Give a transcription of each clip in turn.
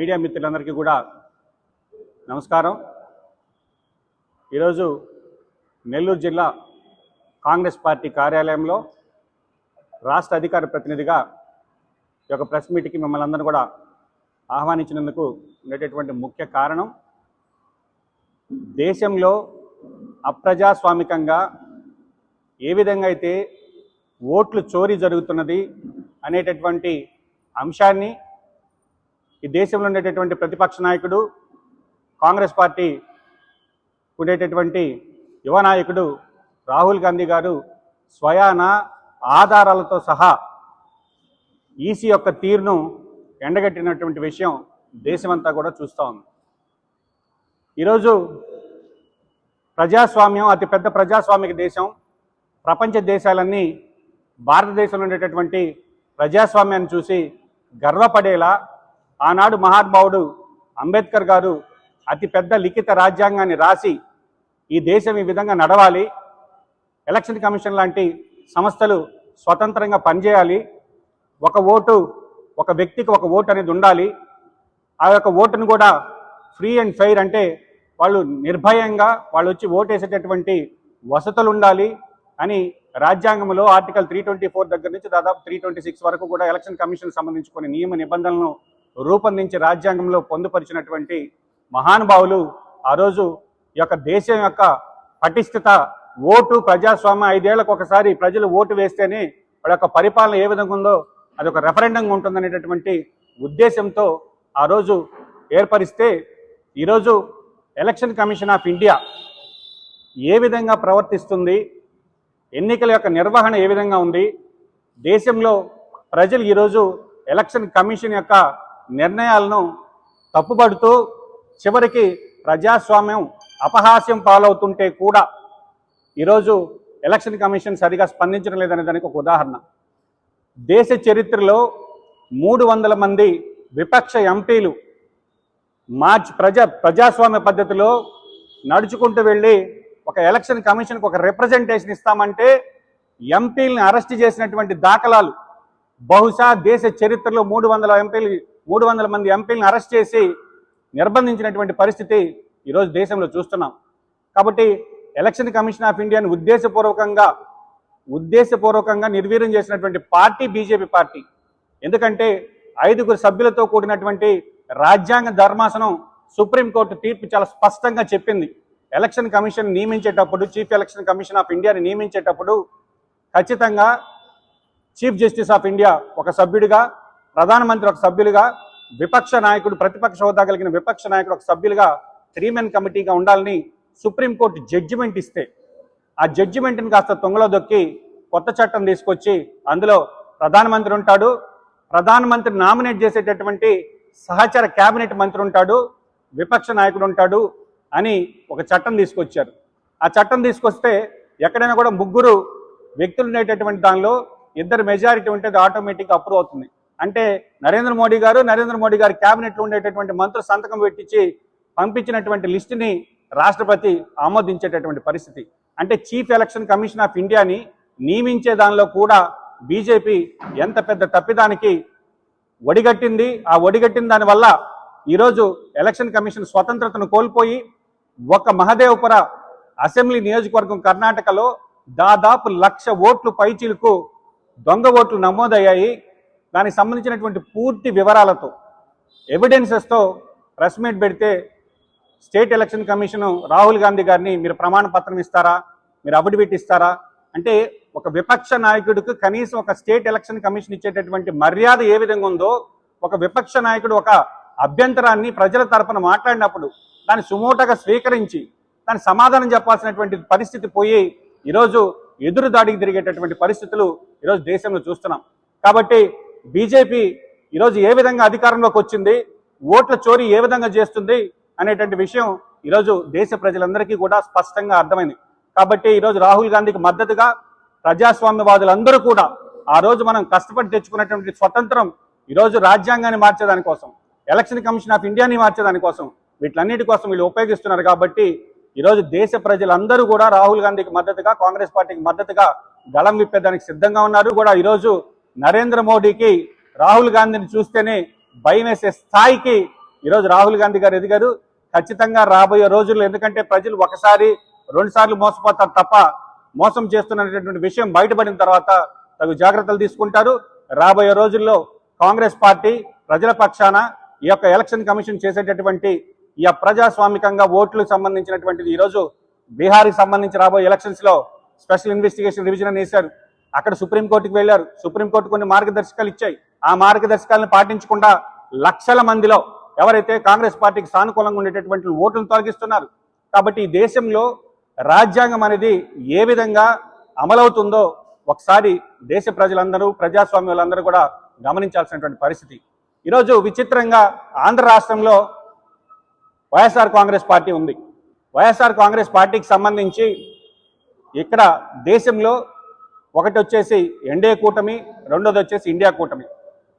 Media మిత్రులందరికీ కూడా నమస్కారం। ఈరోజు నెల్లూరు జిల్లా కాంగ్రెస్ పార్టీ కార్యాలయంలో రాష్ట్ర అధికార ప్రతినిధిగా ఈ యొక్క ప్రెస్ మీట్కి మిమ్మల్ని అందరూ కూడా ఆహ్వానించినందుకు ఉండేటటువంటి ముఖ్య కారణం దేశంలో అప్రజాస్వామికంగా ఏ విధంగా అయితే ఓట్లు చోరీ జరుగుతున్నది అనేటటువంటి అంశాన్ని ఈ దేశంలో ఉండేటటువంటి ప్రతిపక్ష నాయకుడు కాంగ్రెస్ పార్టీ ఉండేటటువంటి యువ నాయకుడు రాహుల్ గాంధీ గారు స్వయాన ఆధారాలతో సహా ఈసీ యొక్క తీరును ఎండగట్టినటువంటి విషయం దేశమంతా కూడా చూస్తూ ఉంది। ఈరోజు ప్రజాస్వామ్యం అతిపెద్ద ప్రజాస్వామిక దేశం, ప్రపంచ దేశాలన్నీ భారతదేశంలో ఉండేటటువంటి ప్రజాస్వామ్యాన్ని చూసి గర్వపడేలా ఆనాడు మహానుభావుడు అంబేద్కర్ గారు అతిపెద్ద లిఖిత రాజ్యాంగాన్ని రాసి ఈ దేశం ఈ విధంగా నడవాలి, ఎలక్షన్ కమిషన్ లాంటి సంస్థలు స్వతంత్రంగా పనిచేయాలి, ఒక ఓటు ఒక వ్యక్తికి ఒక ఓటు అనేది ఉండాలి, ఆ యొక్క ఓటును కూడా ఫ్రీ అండ్ ఫెయిర్ అంటే వాళ్ళు నిర్భయంగా వాళ్ళు వచ్చి ఓటేసేటటువంటి వసతులు ఉండాలి అని రాజ్యాంగంలో ఆర్టికల్ 324 దగ్గర నుంచి దాదాపు 326 వరకు కూడా ఎలక్షన్ కమిషన్ సంబంధించుకునే నియమ నిబంధనలను రూపొందించి రాజ్యాంగంలో పొందుపరిచినటువంటి మహానుభావులు ఆ రోజు ఈ యొక్క దేశం యొక్క పటిష్టత, ఓటు ప్రజాస్వామ్యం 5 ఏళ్లకు ఒకసారి ప్రజలు ఓటు వేస్తేనే వాళ్ళ యొక్క పరిపాలన ఏ విధంగా ఉందో అది ఒక రెఫరెండంగా ఉంటుందనేటటువంటి ఉద్దేశంతో ఆ రోజు ఏర్పరిస్తే ఈరోజు ఎలక్షన్ కమిషన్ ఆఫ్ ఇండియా ఏ విధంగా ప్రవర్తిస్తుంది, ఎన్నికల యొక్క నిర్వహణ ఏ విధంగా ఉంది, దేశంలో ప్రజలు ఈరోజు ఎలక్షన్ కమిషన్ యొక్క నిర్ణయాలను తప్పుపడుతూ చివరికి ప్రజాస్వామ్యం అపహాస్యం పాలవుతుంటే కూడా ఈరోజు ఎలక్షన్ కమిషన్ సరిగా స్పందించడం లేదనే దానికి ఒక ఉదాహరణ। దేశ చరిత్రలో 300 మంది విపక్ష ఎంపీలు ప్రజాస్వామ్య పద్ధతిలో నడుచుకుంటూ వెళ్ళి ఒక ఎలక్షన్ కమిషన్కి ఒక రిప్రజెంటేషన్ ఇస్తామంటే ఎంపీలను అరెస్ట్ చేసినటువంటి దాఖలాలు బహుశా దేశ చరిత్రలో 300 మంది ఎంపీలను అరెస్ట్ చేసి నిర్బంధించినటువంటి పరిస్థితి ఈరోజు దేశంలో చూస్తున్నాం। కాబట్టి ఎలక్షన్ కమిషన్ ఆఫ్ ఇండియాను ఉద్దేశపూర్వకంగా నిర్వీర్యం చేసినటువంటి పార్టీ బీజేపీ పార్టీ। ఎందుకంటే 5 సభ్యులతో కూడినటువంటి రాజ్యాంగ ధర్మాసనం సుప్రీంకోర్టు తీర్పు చాలా స్పష్టంగా చెప్పింది, ఎలక్షన్ కమిషన్ నియమించేటప్పుడు, చీఫ్ ఎలక్షన్ కమిషన్ ఆఫ్ ఇండియాని నియమించేటప్పుడు ఖచ్చితంగా చీఫ్ జస్టిస్ ఆఫ్ ఇండియా ఒక సభ్యుడిగా, ప్రధానమంత్రి ఒక సభ్యులుగా, విపక్ష నాయకుడు ప్రతిపక్ష హోదా కలిగిన విపక్ష నాయకుడు ఒక సభ్యులుగా 3 మెన్ కమిటీగా ఉండాలని సుప్రీంకోర్టు జడ్జిమెంట్ ఇస్తే ఆ జడ్జిమెంట్ని కాస్త తొంగలో దొక్కి కొత్త చట్టం తీసుకొచ్చి అందులో ప్రధానమంత్రి ఉంటాడు, ప్రధానమంత్రి నామినేట్ చేసేటటువంటి సహచర కేబినెట్ మంత్రి ఉంటాడు, విపక్ష నాయకుడు ఉంటాడు అని ఒక చట్టం తీసుకొచ్చారు। ఆ చట్టం తీసుకొస్తే ఎక్కడైనా కూడా 3 వ్యక్తులు ఉండేటటువంటి దానిలో 2 మెజారిటీ ఉంటే అది ఆటోమేటిక్గా అప్రూవ్ అవుతుంది। అంటే నరేంద్ర మోడీ గారి క్యాబినెట్లో ఉండేటటువంటి మంత్రులు సంతకం పెట్టించి పంపించినటువంటి లిస్టుని రాష్ట్రపతి ఆమోదించేటటువంటి పరిస్థితి। అంటే చీఫ్ ఎలక్షన్ కమిషన్ ఆఫ్ ఇండియాని నియమించే దానిలో కూడా బీజేపీ ఎంత పెద్ద తప్పిదానికి ఒడిగట్టింది। ఆ ఒడిగట్టిన దానివల్ల ఈరోజు ఎలక్షన్ కమిషన్ స్వతంత్రతను కోల్పోయి ఒక మహదేవపుర అసెంబ్లీ నియోజకవర్గం కర్ణాటకలో దాదాపు 1,00,000 ఓట్లు పైచీలకు దొంగ ఓట్లు నమోదయ్యాయి। దానికి సంబంధించినటువంటి పూర్తి వివరాలతో ఎవిడెన్సెస్తో ప్రెస్ మీట్ పెడితే state election commission Rahul Gandhi గారిని మీరు ప్రమాణ పత్రం ఇస్తారా, మీరు అఫిడవిట్ ఇస్తారా అంటే ఒక విపక్ష నాయకుడికి కనీసం ఒక స్టేట్ ఎలక్షన్ కమిషన్ ఇచ్చేటటువంటి మర్యాద ఏ విధంగా ఉందో, ఒక విపక్ష నాయకుడు ఒక అభ్యంతరాన్ని ప్రజల తరపున మాట్లాడినప్పుడు దాన్ని సుమోటగా స్వీకరించి దాని సమాధానం చెప్పాల్సినటువంటి పరిస్థితి పోయి ఈరోజు ఎదురు దాడికి తిరిగేటటువంటి పరిస్థితులు ఈరోజు దేశంలో చూస్తున్నాం। కాబట్టి బీజేపీ ఈరోజు ఏ విధంగా అధికారంలోకి వచ్చింది, ఓట్ల చోరీ ఏ విధంగా చేస్తుంది అనేటువంటి విషయం ఈరోజు దేశ ప్రజలందరికీ కూడా స్పష్టంగా అర్థమైంది। కాబట్టి ఈరోజు రాహుల్ గాంధీకి మద్దతుగా ప్రజాస్వామ్యవాదులందరూ కూడా ఆ రోజు మనం కష్టపడి తెచ్చుకున్నటువంటి స్వతంత్రం ఈరోజు రాజ్యాంగాన్ని మార్చేదానికోసం, ఎలక్షన్ కమిషన్ ఆఫ్ ఇండియాని మార్చేదానికోసం, వీటిలన్నిటి కోసం వీళ్ళు ఉపయోగిస్తున్నారు। కాబట్టి ఈరోజు దేశ ప్రజలందరూ కూడా రాహుల్ గాంధీకి మద్దతుగా, కాంగ్రెస్ పార్టీకి మద్దతుగా గళం విప్పేదానికి సిద్ధంగా ఉన్నారు కూడా। ఈరోజు నరేంద్ర మోడీకి రాహుల్ గాంధీని చూస్తేనే భయం వేసే స్థాయికి ఈరోజు రాహుల్ గాంధీ గారు ఎదిగారు. ఖచ్చితంగా రాబోయే రోజుల్లో, ఎందుకంటే ప్రజలు ఒకసారి 2 సార్లు మోసపోతారు తప్ప మోసం చేస్తున్నటువంటి విషయం బయటపడిన తర్వాత తగు జాగ్రత్తలు తీసుకుంటారు. రాబోయే రోజుల్లో కాంగ్రెస్ పార్టీ ప్రజల పక్షాన ఈ యొక్క ఎలక్షన్ కమిషన్ చేసేటటువంటి ఈ ప్రజాస్వామికంగా ఓట్లకు సంబంధించినటువంటిది ఈరోజు బీహార్కి సంబంధించి రాబోయే ఎలక్షన్స్ లో స్పెషల్ ఇన్వెస్టిగేషన్ డివిజన్ అని వేశారు. అక్కడ సుప్రీంకోర్టుకు వెళ్లారు. సుప్రీంకోర్టు కొన్ని మార్గదర్శకాలు ఇచ్చాయి. ఆ మార్గదర్శకాలను పాటించకుండా లక్షల మందిలో ఎవరైతే కాంగ్రెస్ పార్టీకి సానుకూలంగా ఉండేటటువంటి ఓట్లను తొలగిస్తున్నారు. కాబట్టి ఈ దేశంలో రాజ్యాంగం అనేది ఏ విధంగా అమలవుతుందో ఒకసారి దేశ ప్రజలందరూ, ప్రజాస్వామ్యులందరూ కూడా గమనించాల్సినటువంటి పరిస్థితి. ఈరోజు విచిత్రంగా ఆంధ్ర రాష్ట్రంలో వైఎస్ఆర్ కాంగ్రెస్ పార్టీ ఉంది. వైఎస్ఆర్ కాంగ్రెస్ పార్టీకి సంబంధించి ఇక్కడ దేశంలో ఒకటి వచ్చేసి ఎన్డీఏ కూటమి, రెండోది వచ్చేసి ఇండియా కూటమి.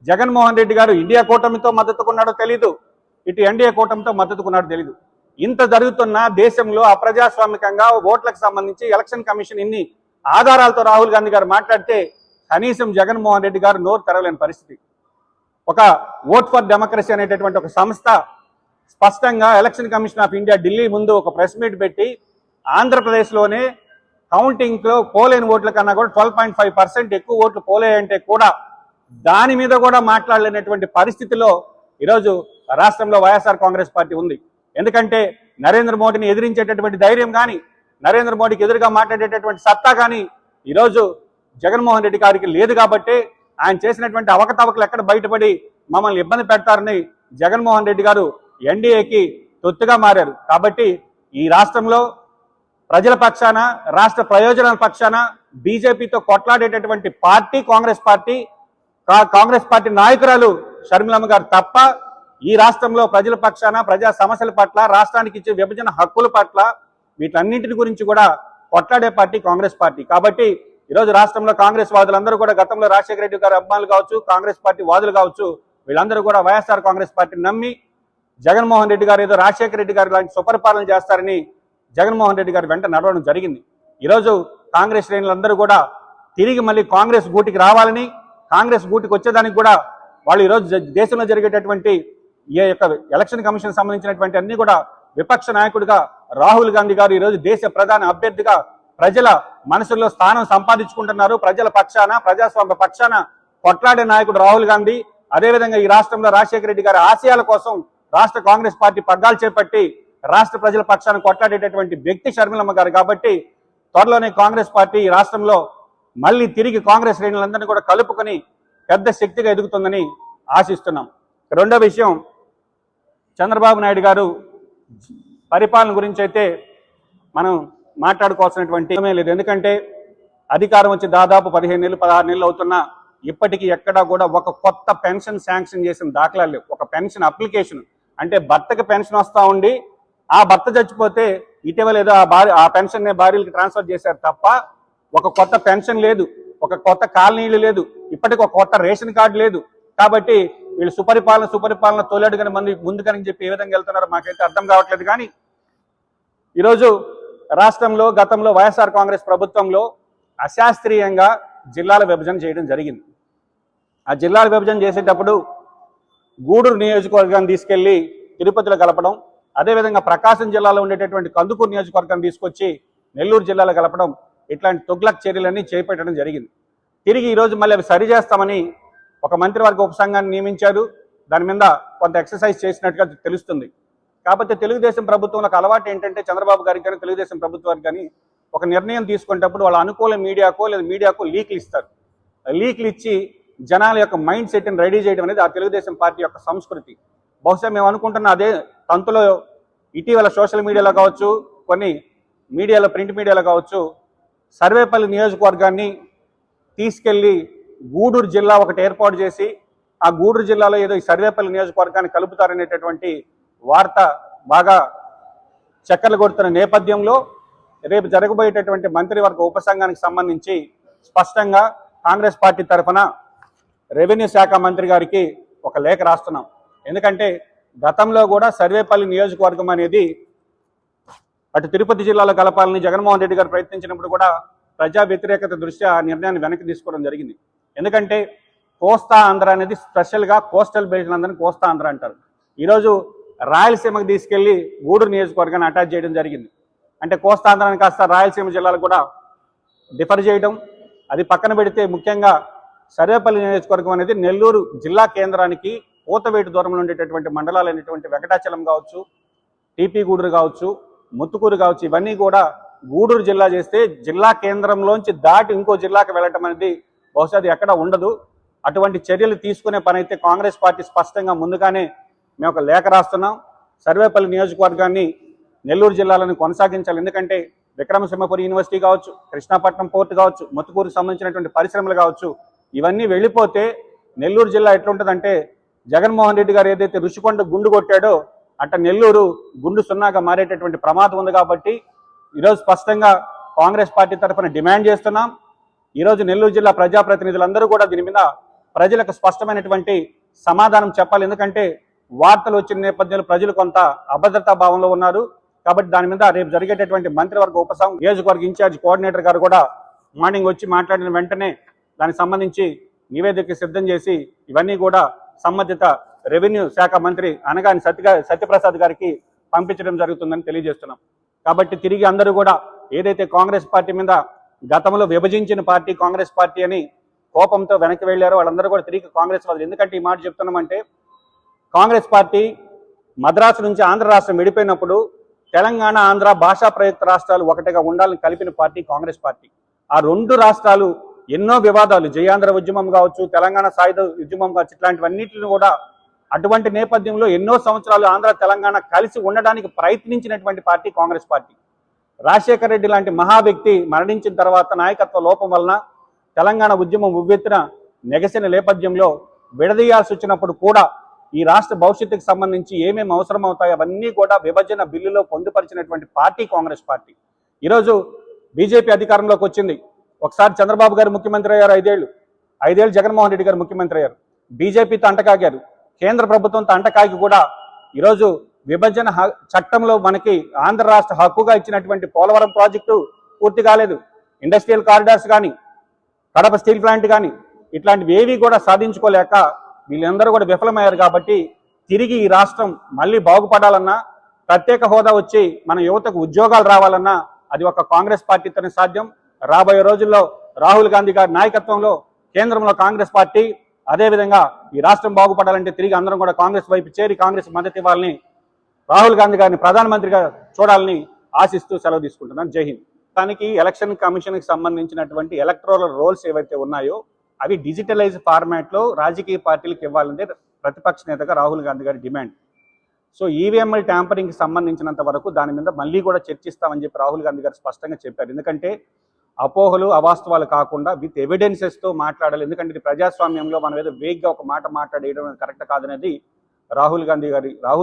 జగన్మోహన్ రెడ్డి గారు ఇండియా కూటమితో మద్దతుకున్నాడో తెలీదు, ఇటు ఎన్డీఏ కూటమితో మద్దతుకున్నాడో తెలీదు. ఇంత జరుగుతున్న దేశంలో అప్రజాస్వామికంగా ఓట్లకు సంబంధించి ఎలక్షన్ కమిషన్ ఇన్ని ఆధారాలతో రాహుల్ గాంధీ గారు మాట్లాడితే కనీసం జగన్మోహన్ రెడ్డి గారు నోరు తెరవలేని పరిస్థితి. ఒక ఓట్ ఫర్ డెమోక్రసీ అనేటటువంటి ఒక సంస్థ స్పష్టంగా election commission of India Delhi ముందు ఒక ప్రెస్ మీట్ పెట్టి ఆంధ్రప్రదేశ్లోనే కౌంటింగ్లో పోలేని ఓట్ల కన్నా కూడా 12.5% ఎక్కువ ఓట్లు పోలేయంటే కూడా దాని మీద కూడా మాట్లాడలేనటువంటి పరిస్థితిలో ఈరోజు రాష్ట్రంలో వైఎస్ఆర్ కాంగ్రెస్ పార్టీ ఉంది. ఎందుకంటే నరేంద్ర మోడీని ఎదిరించేటటువంటి ధైర్యం కానీ, నరేంద్ర మోడీకి ఎదురుగా మాట్లాడేటటువంటి సత్తా కానీ ఈరోజు జగన్మోహన్ రెడ్డి గారికి లేదు. కాబట్టి ఆయన చేసినటువంటి అవకతవకలు ఎక్కడ బయటపడి మమ్మల్ని ఇబ్బంది పెడతారని జగన్మోహన్ రెడ్డి గారు ఎన్డీఏకి తొత్తుగా మారారు. కాబట్టి ఈ రాష్ట్రంలో ప్రజల పక్షాన, రాష్ట్ర ప్రయోజనాల పక్షాన బీజేపీతో కొట్లాడేటటువంటి party Congress party. Congress party నాయకురాలు షర్మిలమ్మ గారు తప్ప ఈ రాష్ట్రంలో ప్రజల పక్షాన, ప్రజా సమస్యల పట్ల, రాష్ట్రానికి ఇచ్చే విభజన హక్కుల పట్ల వీటన్నింటిని గురించి కూడా కొట్లాడే పార్టీ కాంగ్రెస్ పార్టీ. కాబట్టి ఈరోజు రాష్ట్రంలో కాంగ్రెస్ వాదులందరూ కూడా గతంలో రాజశేఖర రెడ్డి గారు అభిమానులు కావచ్చు, కాంగ్రెస్ పార్టీ వాదులు కావచ్చు, వీళ్ళందరూ కూడా వైఎస్ఆర్ కాంగ్రెస్ పార్టీని నమ్మి జగన్మోహన్ రెడ్డి గారు ఏదో రాజశేఖర రెడ్డి గారు లాంటి సుపరిపాలన చేస్తారని జగన్మోహన్ రెడ్డి గారి వెంట నడవడం జరిగింది. ఈరోజు కాంగ్రెస్ శ్రేణులందరూ కూడా తిరిగి మళ్ళీ కాంగ్రెస్ గూటికి రావాలని, కాంగ్రెస్ గూటికి వచ్చేదానికి కూడా వాళ్ళు ఈరోజు దేశంలో జరిగేటటువంటి ఈ యొక్క ఎలక్షన్ కమిషన్ సంబంధించినటువంటి అన్ని కూడా విపక్ష నాయకుడిగా రాహుల్ గాంధీ గారు ఈరోజు దేశ ప్రధాన అభ్యర్థిగా ప్రజల మనసుల్లో స్థానం సంపాదించుకుంటున్నారు. ప్రజల పక్షాన, ప్రజాస్వామ్య పక్షాన కొట్లాడే నాయకుడు రాహుల్ గాంధీ. అదేవిధంగా ఈ రాష్ట్రంలో రాజశేఖర రెడ్డి గారి ఆశయాల కోసం రాష్ట్ర కాంగ్రెస్ పార్టీ పగ్గాలు చేపట్టి రాష్ట్ర ప్రజల పక్షాన కొట్లాడేటటువంటి వ్యక్తి షర్మిలమ్మ గారు. కాబట్టి త్వరలోనే కాంగ్రెస్ పార్టీ ఈ రాష్ట్రంలో మళ్ళీ తిరిగి కాంగ్రెస్ శ్రేణులందరినీ కూడా కలుపుకొని పెద్ద శక్తిగా ఎదుగుతుందని ఆశిస్తున్నాం. రెండో విషయం, చంద్రబాబు నాయుడు గారు పరిపాలన గురించి అయితే మనం మాట్లాడుకోవాల్సినటువంటి లేదు. ఎందుకంటే అధికారం వచ్చి దాదాపు 15 నెలలు 16 నెలలు అవుతున్నా ఇప్పటికీ ఎక్కడా కూడా ఒక కొత్త పెన్షన్ శాంక్షన్ చేసిన దాఖలాలు లేవు. ఒక పెన్షన్ అప్లికేషన్ అంటే భర్తకి పెన్షన్ వస్తూ ఉండి ఆ భర్త చచ్చిపోతే ఇటీవల ఏదో ఆ పెన్షన్ భార్యలకు ట్రాన్స్ఫర్ చేశారు తప్ప ఒక కొత్త పెన్షన్ లేదు, ఒక కొత్త కాలనీలు లేదు, ఇప్పటికి ఒక కొత్త రేషన్ కార్డు లేదు. కాబట్టి వీళ్ళు సుపరిపాలన తోలేడుగానే మంది ముందుకని చెప్పి ఏ విధంగా వెళ్తున్నారో మాకైతే అర్థం కావట్లేదు. కానీ ఈరోజు రాష్ట్రంలో గతంలో వైఎస్ఆర్ కాంగ్రెస్ ప్రభుత్వంలో అశాస్త్రీయంగా జిల్లాల విభజన చేయడం జరిగింది. ఆ జిల్లాల విభజన చేసేటప్పుడు గూడూరు నియోజకవర్గాన్ని తీసుకెళ్లి తిరుపతిలో కలపడం, అదేవిధంగా ప్రకాశం జిల్లాలో ఉండేటటువంటి కందుకూరు నియోజకవర్గాన్ని తీసుకొచ్చి నెల్లూరు జిల్లాలో కలపడం, ఇట్లాంటి తొగ్లక్ చర్యలన్నీ చేపట్టడం జరిగింది. తిరిగి ఈరోజు మళ్ళీ అవి సరిచేస్తామని ఒక మంత్రివర్గ ఉపసంఘాన్ని నియమించారు. దాని మీద కొంత ఎక్సర్సైజ్ చేసినట్టుగా తెలుస్తుంది. కాకపోతే తెలుగుదేశం ప్రభుత్వంలో అలవాటు ఏంటంటే చంద్రబాబు గారికి కానీ తెలుగుదేశం ప్రభుత్వానికి కానీ ఒక నిర్ణయం తీసుకునేటప్పుడు వాళ్ళ అనుకూల మీడియాకో లేదా మీడియాకో లీక్లు ఇస్తారు. లీక్లు ఇచ్చి జనాల యొక్క మైండ్ సెట్ని రెడీ చేయడం అనేది ఆ తెలుగుదేశం పార్టీ యొక్క సంస్కృతి. బహుశా మేము అనుకుంటున్న అదే తంతులో ఇటీవల సోషల్ మీడియాలో కావచ్చు, కొన్ని మీడియాలో, ప్రింట్ మీడియాలో కావచ్చు, సర్వేపల్లి నియోజకవర్గాన్ని తీసుకెళ్లి గూడూరు జిల్లా ఒకటి ఏర్పాటు చేసి ఆ గూడూరు జిల్లాలో ఏదో ఈ సర్వేపల్లి నియోజకవర్గాన్ని కలుపుతారనేటటువంటి వార్త బాగా చక్కర్లు కొడుతున్న నేపథ్యంలో రేపు జరగబోయేటటువంటి మంత్రివర్గ ఉపసంఘానికి సంబంధించి స్పష్టంగా కాంగ్రెస్ పార్టీ తరఫున రెవెన్యూ శాఖ మంత్రి గారికి ఒక లేఖ రాస్తున్నాం. ఎందుకంటే గతంలో కూడా సర్వేపల్లి నియోజకవర్గం అనేది అటు తిరుపతి జిల్లాలో కలపాలని జగన్మోహన్ రెడ్డి గారు ప్రయత్నించినప్పుడు కూడా ప్రజా వ్యతిరేకత దృష్ట్యా ఆ నిర్ణయాన్ని వెనక్కి తీసుకోవడం జరిగింది. ఎందుకంటే కోస్తా ఆంధ్ర అనేది స్పెషల్గా కోస్టల్ బెల్ట్ అందరినీ కోస్తా ఆంధ్ర అంటారు. ఈరోజు రాయలసీమకు తీసుకెళ్లి గూడూరు నియోజకవర్గాన్ని అటాచ్ చేయడం జరిగింది. అంటే కోస్తాంధ్రాన్ని కాస్త రాయలసీమ జిల్లాలకు కూడా డిఫర్ చేయడం. అది పక్కన పెడితే ముఖ్యంగా సర్వేపల్లి నియోజకవర్గం అనేది నెల్లూరు జిల్లా కేంద్రానికి పూతవేటు దూరంలో ఉండేటటువంటి మండలాలు అయినటువంటి వెంకటాచలం కావచ్చు, టీపీ గూడూరు కావచ్చు, ముత్తుకూరు కావచ్చు, ఇవన్నీ కూడా గూడూరు జిల్లా చేస్తే జిల్లా కేంద్రంలోంచి దాటి ఇంకో జిల్లాకు వెళ్ళటం అనేది బహుశా అది ఎక్కడ ఉండదు. అటువంటి చర్యలు తీసుకునే పని అయితే కాంగ్రెస్ పార్టీ స్పష్టంగా ముందుగానే మేము ఒక లేఖ రాస్తున్నాం. సర్వేపల్లి నియోజకవర్గాన్ని నెల్లూరు జిల్లాలను కొనసాగించాలి. ఎందుకంటే విక్రమసింహపురి యూనివర్సిటీ కావచ్చు, కృష్ణాపట్నం పోర్టు కావచ్చు, ముత్తుకూరుకు సంబంధించినటువంటి పరిశ్రమలు కావచ్చు, ఇవన్నీ వెళ్ళిపోతే నెల్లూరు జిల్లా ఎట్లుంటుందంటే జగన్మోహన్ రెడ్డి గారు ఏదైతే రుషికొండ గుండు కొట్టాడో అట్ట నెల్లూరు గుండు సున్నాగా మారేటటువంటి ప్రమాదం ఉంది. కాబట్టి ఈరోజు స్పష్టంగా కాంగ్రెస్ పార్టీ తరఫున డిమాండ్ చేస్తున్నాం. ఈరోజు నెల్లూరు జిల్లా ప్రజాప్రతినిధులందరూ కూడా దీని మీద ప్రజలకు స్పష్టమైనటువంటి సమాధానం చెప్పాలి. ఎందుకంటే వార్తలు వచ్చిన నేపథ్యంలో ప్రజలు కొంత అభద్రతా భావంలో ఉన్నారు. కాబట్టి దాని మీద రేపు జరిగేటటువంటి మంత్రివర్గ ఉపసంఘం నియోజకవర్గ ఇన్ఛార్జ్ కోఆర్డినేటర్ గారు కూడా మార్నింగ్ వచ్చి మాట్లాడిన వెంటనే దానికి సంబంధించి నివేదిక సిద్ధం చేసి ఇవన్నీ కూడా సంబంధిత రెవెన్యూ శాఖ మంత్రి అనగాని సత్యప్రసాద్ గారికి పంపించడం జరుగుతుందని తెలియజేస్తున్నాం. కాబట్టి తిరిగి అందరూ కూడా ఏదైతే కాంగ్రెస్ పార్టీ మీద గతంలో విభజించిన పార్టీ కాంగ్రెస్ పార్టీ అని కోపంతో వెనక్కి వెళ్ళారో వాళ్ళందరూ కూడా తిరిగి కాంగ్రెస్ వాళ్ళు. ఎందుకంటే ఈ మాట చెప్తున్నామంటే కాంగ్రెస్ పార్టీ మద్రాసు నుంచి ఆంధ్ర రాష్ట్రం విడిపోయినప్పుడు తెలంగాణ ఆంధ్ర భాషా ప్రయుక్త రాష్ట్రాలు ఒకటిగా ఉండాలని కలిపిన పార్టీ కాంగ్రెస్ పార్టీ. ఆ రెండు రాష్ట్రాలు ఎన్నో వివాదాలు, జయాంధ్ర ఉద్యమం కావచ్చు, తెలంగాణ సాయుధ ఉద్యమం కావచ్చు, ఇట్లాంటివన్నిటిని కూడా అటువంటి నేపథ్యంలో ఎన్నో సంవత్సరాలు ఆంధ్ర తెలంగాణ కలిసి ఉండడానికి ప్రయత్నించినటువంటి పార్టీ కాంగ్రెస్ పార్టీ. రాజశేఖర రెడ్డి లాంటి మహా వ్యక్తి మరణించిన తర్వాత నాయకత్వ లోపం వలన తెలంగాణ ఉద్యమం ఉవ్వెత్తున నెగసిన నేపథ్యంలో విడదీయాల్సి వచ్చినప్పుడు కూడా ఈ రాష్ట్ర భవిష్యత్తుకు సంబంధించి ఏమేమి అవసరం అవుతాయో అవన్నీ కూడా విభజన బిల్లులో పొందుపరిచినటువంటి పార్టీ కాంగ్రెస్ పార్టీ. ఈరోజు బీజేపీ అధికారంలోకి వచ్చింది. ఒకసారి చంద్రబాబు గారు ముఖ్యమంత్రి అయ్యారు, 5 ఏళ్ళు జగన్మోహన్ రెడ్డి గారు ముఖ్యమంత్రి అయ్యారు. బీజేపీతో అంటకాగారు, కేంద్ర ప్రభుత్వంతో అంటకాగి కూడా ఈరోజు విభజన చట్టంలో మనకి ఆంధ్ర రాష్ట్ర హక్కుగా ఇచ్చినటువంటి పోలవరం ప్రాజెక్టు పూర్తి కాలేదు. ఇండస్ట్రియల్ కారిడార్స్ కానీ, కడప స్టీల్ ప్లాంట్ కానీ ఇట్లాంటివి ఏవి కూడా సాధించుకోలేక వీళ్ళందరూ కూడా విఫలమయ్యారు. కాబట్టి తిరిగి ఈ రాష్ట్రం మళ్ళీ బాగుపడాలన్నా, ప్రత్యేక హోదా వచ్చి మన యువతకు ఉద్యోగాలు రావాలన్నా అది ఒక కాంగ్రెస్ పార్టీతోనే సాధ్యం. రాబోయే రోజుల్లో రాహుల్ గాంధీ గారి నాయకత్వంలో కేంద్రంలో కాంగ్రెస్ పార్టీ, అదేవిధంగా ఈ రాష్ట్రం బాగుపడాలంటే తిరిగి అందరం కూడా కాంగ్రెస్ వైపు చేరి కాంగ్రెస్ మద్దతు ఇవ్వాలని, రాహుల్ గాంధీ గారిని ప్రధానమంత్రిగా చూడాలని ఆశిస్తూ సెలవు తీసుకుంటున్నాను. జై హింద్. దానికి ఎలక్షన్ కమిషన్కి సంబంధించినటువంటి ఎలక్టోరల్ రోల్స్ ఏవైతే ఉన్నాయో అవి డిజిటలైజ్ ఫార్మాట్లో రాజకీయ పార్టీలకు ఇవ్వాలనే ప్రతిపక్ష నేతగా రాహుల్ గాంధీ గారి డిమాండ్. సో ఈవీఎంఎల్ ట్యాంపరింగ్కి సంబంధించినంత వరకు దాని మీద మళ్ళీ కూడా చర్చిస్తామని చెప్పి రాహుల్ గాంధీ గారు స్పష్టంగా చెప్పారు. ఎందుకంటే అపోహలు అవాస్తవాలు కాకుండా విత్ ఎవిడెన్సెస్తో మాట్లాడాలి. ఎందుకంటే ఇది ప్రజాస్వామ్యంలో మనం ఏదో వేగ్గా ఒక మాట మాట్లాడేయడం కరెక్ట్ కాదనేది రాహుల్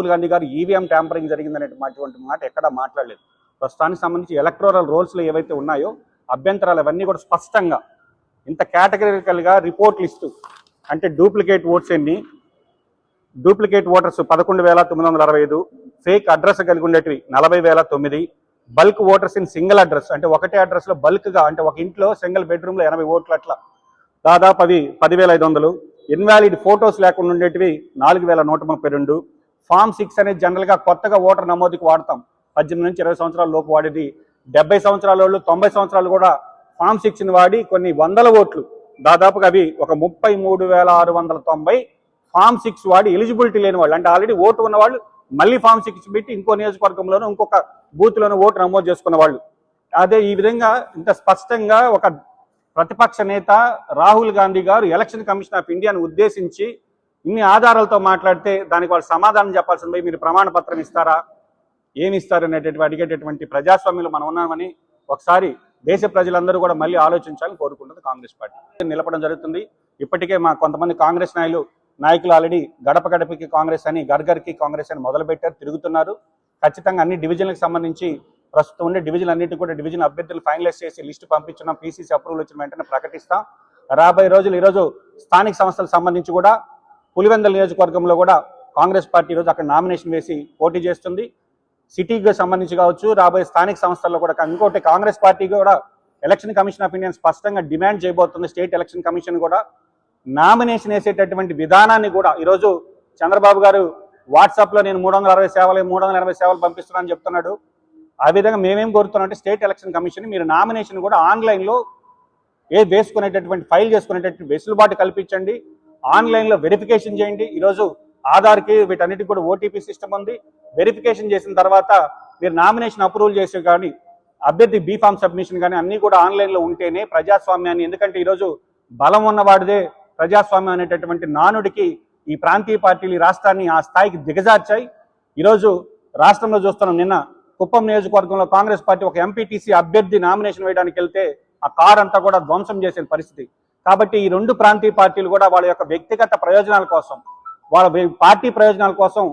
గాంధీ గారు ఈవీఎం ట్యాంపరింగ్ జరిగిందనేటువంటి మాట ఎక్కడా మాట్లాడలేదు. ప్రస్తుతానికి సంబంధించి ఎలక్టోరల్ రోల్స్లో ఏవైతే ఉన్నాయో అభ్యంతరాలు అవన్నీ కూడా స్పష్టంగా ఇంత కేటగిరికల్గా రిపోర్ట్లు ఇస్తూ, అంటే డూప్లికేట్ ఓట్స్ ఎన్ని, డూప్లికేట్ ఓటర్స్ 11,965, ఫేక్ అడ్రస్ కలిగి ఉండేటివి 40,009, bulk voters in single address అంటే ఒకటే అడ్రస్లో బల్క్గా, అంటే ఒక ఇంట్లో సింగిల్ బెడ్రూమ్లో 80 ఓట్లు, అట్లా దాదాపు అవి 10,500, ఇన్వాలిడ్ ఫోటోస్ లేకుండా ఉండేటివి 4,132. ఫామ్ 6 అనేది జనరల్గా కొత్తగా ఓటర్ నమోదుకి వాడతాం, 18 నుంచి 20 సంవత్సరాల లోపు వాడేది. 70 సంవత్సరాల వాళ్ళు, 90 సంవత్సరాలు కూడా ఫామ్ 6ని వాడి కొన్ని వందల ఓట్లు, దాదాపుగా అవి ఒక 33,690 ఫామ్ 6 వాడి ఎలిజిబిలిటీ లేని వాళ్ళు, అంటే ఆల్రెడీ ఓటు ఉన్న వాళ్ళు మళ్ళీ ఫామ్ 6 పెట్టి ఇంకో నియోజకవర్గంలోనూ ఇంకొక బూత్లోనూ ఓటు నమోదు చేసుకున్న వాళ్ళు. అదే ఈ విధంగా ఇంత స్పష్టంగా ఒక ప్రతిపక్ష నేత రాహుల్ గాంధీ గారు ఎలక్షన్ కమిషన్ ఆఫ్ ఇండియాను ఉద్దేశించి ఇన్ని ఆధారాలతో మాట్లాడితే దానికి వాళ్ళు సమాధానం చెప్పాల్సింది పోయి మీరు ప్రమాణ పత్రం ఇస్తారా, ఏమి ఇస్తారు అనేటటువంటి అడిగేటటువంటి ప్రజాస్వామ్యంలో మనం ఉన్నామని ఒకసారి దేశ ప్రజలందరూ కూడా మళ్ళీ ఆలోచించాలని కోరుకుంటుంది కాంగ్రెస్ పార్టీ. నిలపడం జరుగుతుంది. ఇప్పటికే మా కొంతమంది కాంగ్రెస్ నాయకులు ఆల్రెడీ గడప గడపకి కాంగ్రెస్ అని, గర్గర్కి కాంగ్రెస్ అని మొదలుపెట్టారు, తిరుగుతున్నారు. ఖచ్చితంగా అన్ని డివిజన్లకు సంబంధించి ప్రస్తుతం ఉండే డివిజన్ అన్నిటి కూడా డివిజన్ అభ్యర్థులు ఫైనలైజ్ చేసి లిస్టు పంపించున్నాం. పీసీసీ అప్రూవల్ వచ్చిన వెంటనే ప్రకటిస్తాం. రాబోయే రోజులు ఈరోజు స్థానిక సంస్థలకు సంబంధించి కూడా పులివెందుల నియోజకవర్గంలో కూడా కాంగ్రెస్ పార్టీ ఈరోజు అక్కడ నామినేషన్ వేసి పోటీ చేస్తుంది. సిటీకి సంబంధించి కావచ్చు, రాబోయే స్థానిక సంస్థల్లో కూడా. ఇంకోటి కాంగ్రెస్ పార్టీ కూడా ఎలక్షన్ కమిషన్ ఆఫ్ ఇండియా స్పష్టంగా డిమాండ్ చేయబోతుంది. స్టేట్ ఎలక్షన్ కమిషన్ కూడా నామినేషన్ వేసేటటువంటి విధానాన్ని కూడా ఈరోజు చంద్రబాబు గారు వాట్సాప్లో నేను 380 సేవలు పంపిస్తున్నానని చెప్తున్నాడు. ఆ విధంగా మేమేం కోరుతున్నాం అంటే స్టేట్ ఎలక్షన్ కమిషన్ మీరు నామినేషన్ కూడా ఆన్లైన్లో వేసుకునేటటువంటి ఫైల్ చేసుకునేటటువంటి వెసులుబాటు కల్పించండి. ఆన్లైన్లో వెరిఫికేషన్ చేయండి. ఈరోజు ఆధార్కి వీటన్నిటికి కూడా ఓటీపీ సిస్టమ్ ఉంది. వెరిఫికేషన్ చేసిన తర్వాత మీరు నామినేషన్ అప్రూవల్ చేసే కానీ అభ్యర్థి బీఫామ్ సబ్మిషన్ కానీ అన్నీ కూడా ఆన్లైన్లో ఉంటేనే ప్రజాస్వామ్యాన్ని, ఎందుకంటే ఈరోజు బలం ఉన్నవాడిదే ప్రజాస్వామ్యం అనేటటువంటి నానుడికి ఈ ప్రాంతీయ పార్టీలు ఈ రాష్ట్రాన్ని ఆ స్థాయికి దిగజార్చాయి. ఈరోజు రాష్ట్రంలో చూస్తున్నాం, నిన్న కుప్పం నియోజకవర్గంలో కాంగ్రెస్ పార్టీ ఒక ఎంపీటీసీ అభ్యర్థి నామినేషన్ వేయడానికి వెళ్తే ఆ కార్ అంతా కూడా ధ్వంసం చేసిన పరిస్థితి. కాబట్టి ఈ రెండు ప్రాంతీయ పార్టీలు కూడా వాళ్ళ యొక్క వ్యక్తిగత ప్రయోజనాల కోసం, వాళ్ళ పార్టీ ప్రయోజనాల కోసం